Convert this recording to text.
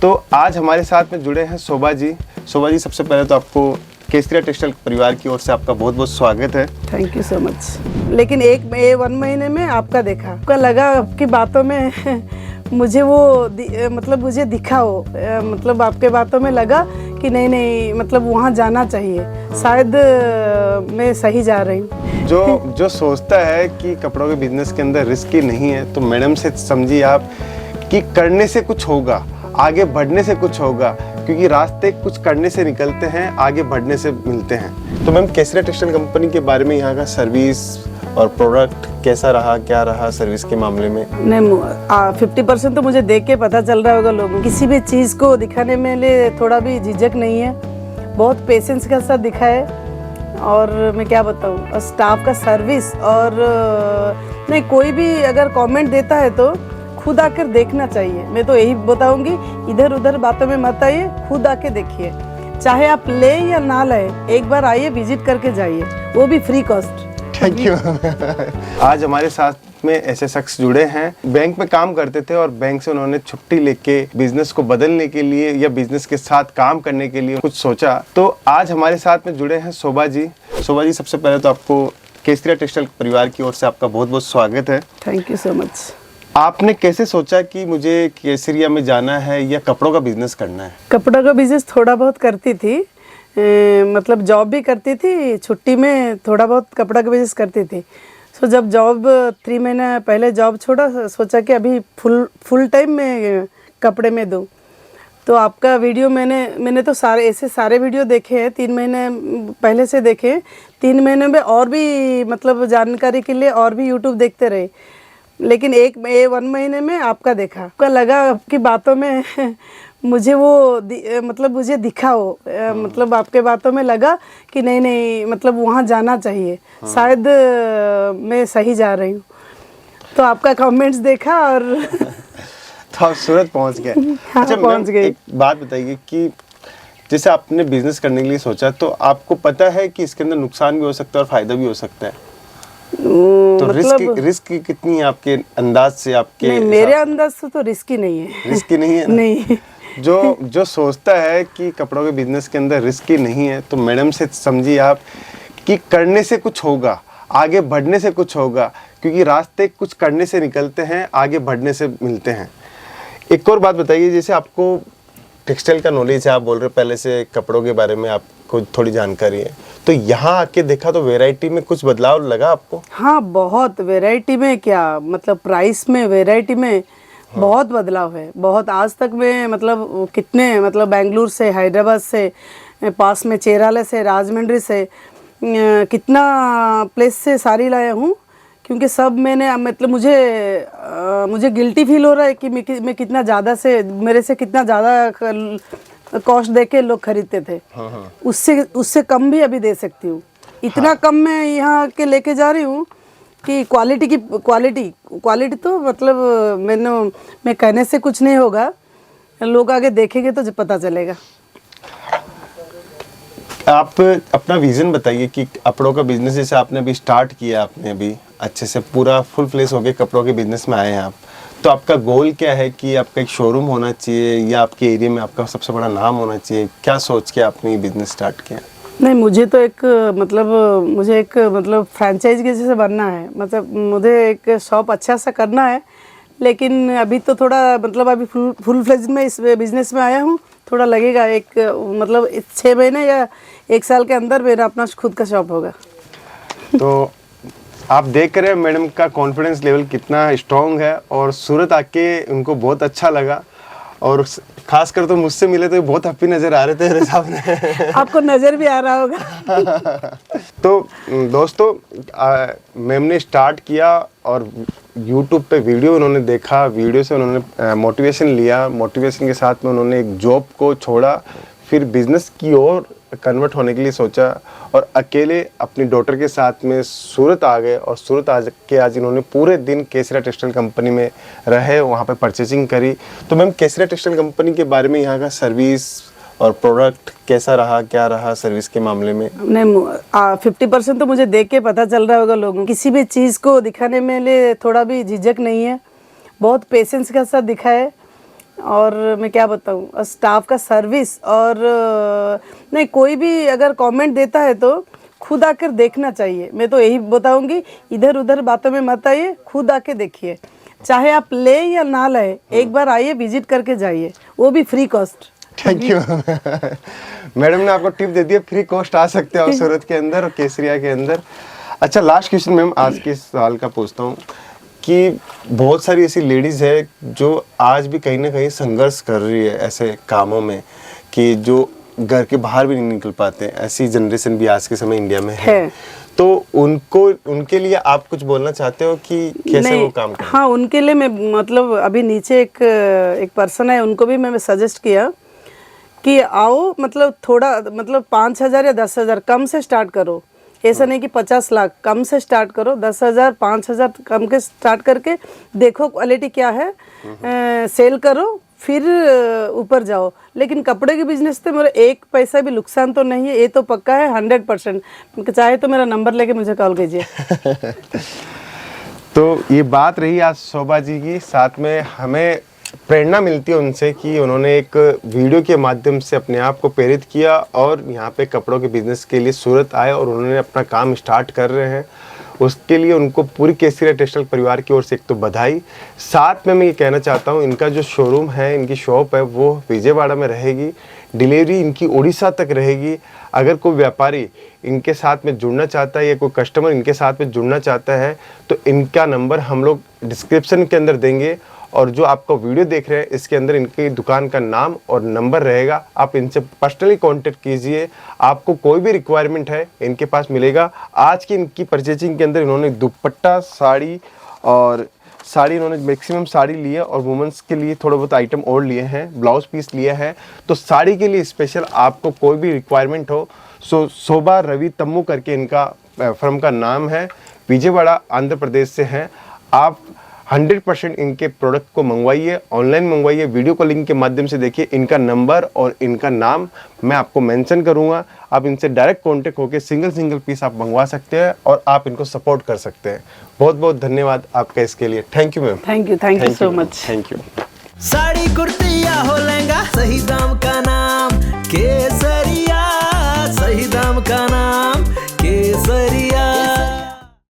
तो आज हमारे साथ में जुड़े हैं शोभा जी। शोभा जी, सबसे पहले तो आपको केसरिया टेक्सटाइल परिवार की ओर से आपका बहुत बहुत स्वागत है। Thank you so much. लेकिन 1 महीने में आपका देखा, आपका लगा आपकी बातों में मुझे वो मतलब मुझे दिखा वो मतलब आपके बातों में लगा कि नहीं मतलब वहाँ जाना चाहिए, शायद मैं सही जा रही हूँ। जो सोचता है कि कपड़ों के बिजनेस के अंदर रिस्क ही नहीं है, तो मैडम से समझिए आप कि करने से कुछ होगा, आगे बढ़ने से कुछ होगा, क्योंकि रास्ते कुछ करने से निकलते हैं, आगे बढ़ने से मिलते हैं। तो मैम, केसरिया टेक्सटाइल कंपनी के बारे में, यहाँ का सर्विस और प्रोडक्ट कैसा रहा, क्या रहा सर्विस के मामले में? नहीं, 50% तो मुझे देख के पता चल रहा होगा लोगों, किसी भी चीज़ को दिखाने में लिए थोड़ा भी झिझक नहीं है, बहुत पेशेंस के साथ दिखाए। और मैं क्या बताऊँ, स्टाफ का सर्विस और नहीं, कोई भी अगर कमेंट देता है तो खुद आकर देखना चाहिए। मैं तो यही बताऊंगी, इधर उधर बातों में मत आइए, खुद आके देखिए, चाहे आप ले या ना ले, एक बार आइए, विजिट करके जाइए, वो भी फ्री कॉस्ट। Thank you. आज हमारे साथ में ऐसे शख्स जुड़े हैं, बैंक में काम करते थे और बैंक से उन्होंने छुट्टी लेके बिजनेस को बदलने के लिए या बिजनेस के साथ काम करने के लिए कुछ सोचा। तो आज हमारे साथ में जुड़े हैं शोभा जी। शोभा जी, सबसे पहले तो आपको केसरिया टेक्सटाइल परिवार की ओर से आपका बहुत बहुत स्वागत है। Thank you so much. आपने कैसे सोचा कि मुझे केसरिया में जाना है या कपड़ों का बिजनेस करना है? कपड़ों का बिजनेस थोड़ा बहुत करती थी, मतलब जॉब भी करती थी, छुट्टी में थोड़ा बहुत कपड़ा का बिजनेस करती थी। सो जब जॉब 3 महीना पहले जॉब छोड़ा, सोचा कि अभी फुल टाइम में कपड़े में दूँ। तो आपका वीडियो मैंने तो सारे वीडियो देखे हैं, 3 महीने पहले से देखे। 3 महीने में और भी मतलब जानकारी के लिए और भी यूट्यूब देखते रहे, लेकिन 1 महीने में आपका देखा, आपका लगा आपकी बातों में मुझे वो मतलब मुझे दिखा वो मतलब आपके बातों में लगा कि नहीं मतलब वहाँ जाना चाहिए, शायद मैं सही जा रही हूँ। तो आपका कमेंट्स देखा और तो आप सूरत पहुँच गए। हाँ, अच्छा, पहुँच गई। एक बात बताइए कि जैसे आपने बिजनेस करने के लिए सोचा, तो आपको पता है कि इसके अंदर नुकसान भी हो सकता है और फायदा भी हो सकता है, तो मतलब रिस्क कितनी है आपके अंदाज से? आपके नहीं, मेरे अंदाज से तो रिस्की नहीं है। रिस्की नहीं है ना? नहीं। जो सोचता है कि कपड़ों के बिजनेस के अंदर रिस्की नहीं है, तो मैडम से समझिए आप कि करने से कुछ होगा, आगे बढ़ने से कुछ होगा, क्योंकि रास्ते कुछ करने से निकलते हैं, आगे बढ़ने से मिलते हैं। एक और बात बताइए, जैसे आपको टेक्सटाइल का नॉलेज है, आप बोल रहे हो पहले से कपड़ों के बारे में आपको थोड़ी जानकारी है, तो यहाँ आके देखा तो वैरायटी में कुछ बदलाव लगा आपको? हाँ, बहुत वैरायटी में, क्या मतलब प्राइस में, वैरायटी में बहुत बदलाव है, बहुत। आज तक मैं मतलब कितने मतलब बेंगलुरु से, हैदराबाद से, पास में चेराला से, राजमंड्री से, कितना प्लेस से साड़ी लाया हूँ, क्योंकि सब मैंने मतलब मुझे गिल्टी फील हो रहा है कि मैं कितना ज़्यादा से, मेरे से कितना ज़्यादा कॉस्ट दे के लोग खरीदते थे। हाँ। उससे कम भी अभी दे सकती हूँ। इतना हाँ। कम मैं यहाँ के लेके जा रही हूँ कि क्वालिटी तो मतलब मैं कहने से कुछ नहीं होगा, लोग आगे देखेंगे तो पता चलेगा। आप अपना विजन बताइए कि कपड़ों का बिजनेस जैसे आपने अभी स्टार्ट किया, आपने अभी अच्छे से पूरा फुल फ्लेश होके कपड़ों के बिजनेस में आए हैं आप, तो आपका गोल क्या है कि आपका एक शोरूम होना चाहिए या आपके एरिया में आपका सबसे बड़ा नाम होना चाहिए? क्या सोच के आपने ये बिजनेस स्टार्ट किया? नहीं, मुझे तो एक मतलब फ्रेंचाइज के जैसे बनना है, मतलब मुझे एक शॉप अच्छा सा करना है, लेकिन अभी तो थोड़ा मतलब अभी फुल फ्लेज में इस बिज़नेस में आया हूँ, थोड़ा लगेगा एक मतलब 6 महीने या 1 साल के अंदर मेरा अपना खुद का शॉप होगा। तो आप देख रहे हैं मैडम का कॉन्फिडेंस लेवल कितना स्ट्रॉन्ग है, और सूरत आके उनको बहुत अच्छा लगा, और खासकर तो मुझसे मिले तो बहुत हैप्पी नज़र आ रहे थे मेरे सामने। आपको नज़र भी आ रहा होगा। तो दोस्तों, मैम ने स्टार्ट किया और YouTube पे वीडियो उन्होंने देखा, वीडियो से उन्होंने मोटिवेशन लिया, मोटिवेशन के साथ में उन्होंने एक जॉब को छोड़ा, फिर बिजनेस की ओर कन्वर्ट होने के लिए सोचा, और अकेले अपनी डॉटर के साथ में सूरत आ गए, और सूरत आज इन्होंने पूरे दिन केसरिया टेक्सटाइल कंपनी में रहे, वहाँ पे परचेसिंग करी। तो मैम, केसरिया टेक्सटाइल कंपनी के बारे में, यहाँ का सर्विस और प्रोडक्ट कैसा रहा, क्या रहा सर्विस के मामले में? नहीं, 50% तो मुझे देख के पता चल रहा होगा लोगों, किसी भी चीज़ को दिखाने में लिए थोड़ा भी झिझक नहीं है, बहुत पेशेंस के साथ दिखाए। और मैं क्या बताऊँ, स्टाफ का सर्विस और नहीं, कोई भी अगर कमेंट देता है तो खुद आकर देखना चाहिए। मैं तो यही बताऊंगी, इधर उधर बातों में मत आइए, खुद आके देखिए। चाहे आप ले या ना ले, एक बार आइए, विजिट करके जाइए, वो भी free cost. Thank you. Madam ने आपको टिप दे दिया, फ्री कॉस्ट आ सकते हो सूरत के अंदर और केसरिया के अंदर। अच्छा, लास्ट क्वेश्चन मैम आज के साल का पूछता हूँ कि बहुत सारी ऐसी लेडीज़ है जो आज भी कहीं ना कहीं संघर्ष कर रही है ऐसे कामों में, कि जो घर के बाहर भी नहीं निकल पाते। ऐसी जनरेशन भी आज के समय इंडिया में है। तो उनके लिए आप कुछ बोलना चाहते हो कि कैसे वो काम करें? हाँ, उनके लिए मैं मतलब अभी नीचे एक पर्सन है, उनको भी मैं सजेस्ट किया कि आओ, मतलब थोड़ा, मतलब 5,000 या 10,000 कम से स्टार्ट करो। ऐसा नहीं कि 50 लाख, कम से स्टार्ट करो। 10,000 5,000 कम के स्टार्ट करके देखो क्वालिटी क्या है, सेल करो, फिर ऊपर जाओ। लेकिन कपड़े के बिजनेस से मेरा एक पैसा भी नुकसान तो नहीं है, ये तो पक्का है 100%। चाहे तो मेरा नंबर लेके मुझे कॉल कीजिए। तो ये बात रही आज शोभा जी की, साथ में हमें प्रेरणा मिलती है उनसे कि उन्होंने एक वीडियो के माध्यम से अपने आप को प्रेरित किया और यहाँ पे कपड़ों के बिजनेस के लिए सूरत आए और उन्होंने अपना काम स्टार्ट कर रहे हैं। उसके लिए उनको पूरी केसरिया टेक्सटाइल परिवार की ओर से एक तो बधाई। साथ में मैं ये कहना चाहता हूँ, इनका जो शोरूम है, इनकी शॉप है, वो विजयवाड़ा में रहेगी। डिलीवरी इनकी उड़ीसा तक रहेगी। अगर कोई व्यापारी इनके साथ में जुड़ना चाहता है या कोई कस्टमर इनके साथ में जुड़ना चाहता है तो इनका नंबर हम लोग डिस्क्रिप्शन के अंदर देंगे, और जो आपको वीडियो देख रहे हैं इसके अंदर इनकी दुकान का नाम और नंबर रहेगा। आप इनसे पर्सनली कांटेक्ट कीजिए, आपको कोई भी रिक्वायरमेंट है इनके पास मिलेगा। आज की इनकी परचेजिंग के अंदर इन्होंने दुपट्टा, साड़ी इन्होंने मैक्सिमम साड़ी ली है और वुमेंस के लिए थोड़े बहुत आइटम और लिए हैं, ब्लाउज पीस लिया है। तो साड़ी के लिए स्पेशल आपको कोई भी रिक्वायरमेंट हो, सो शोभा रवि तम्मू करके इनका फर्म का नाम है, विजयवाड़ा आंध्र प्रदेश से हैं। आप 100% इनके प्रोडक्ट को मंगवाइए, ऑनलाइन मंगवाइए, वीडियो कॉलिंग के माध्यम से देखिए। इनका नंबर और इनका नाम मैं आपको मेंशन करूंगा। आप इनसे डायरेक्ट कांटेक्ट होकर सिंगल पीस आप मंगवा सकते हैं और आप इनको सपोर्ट कर सकते हैं। बहुत बहुत धन्यवाद आपका इसके लिए। Thank you ma'am. Thank you so much. Thank you. Sari kurti या हो लहंगा, सही दाम का नाम केसरिया।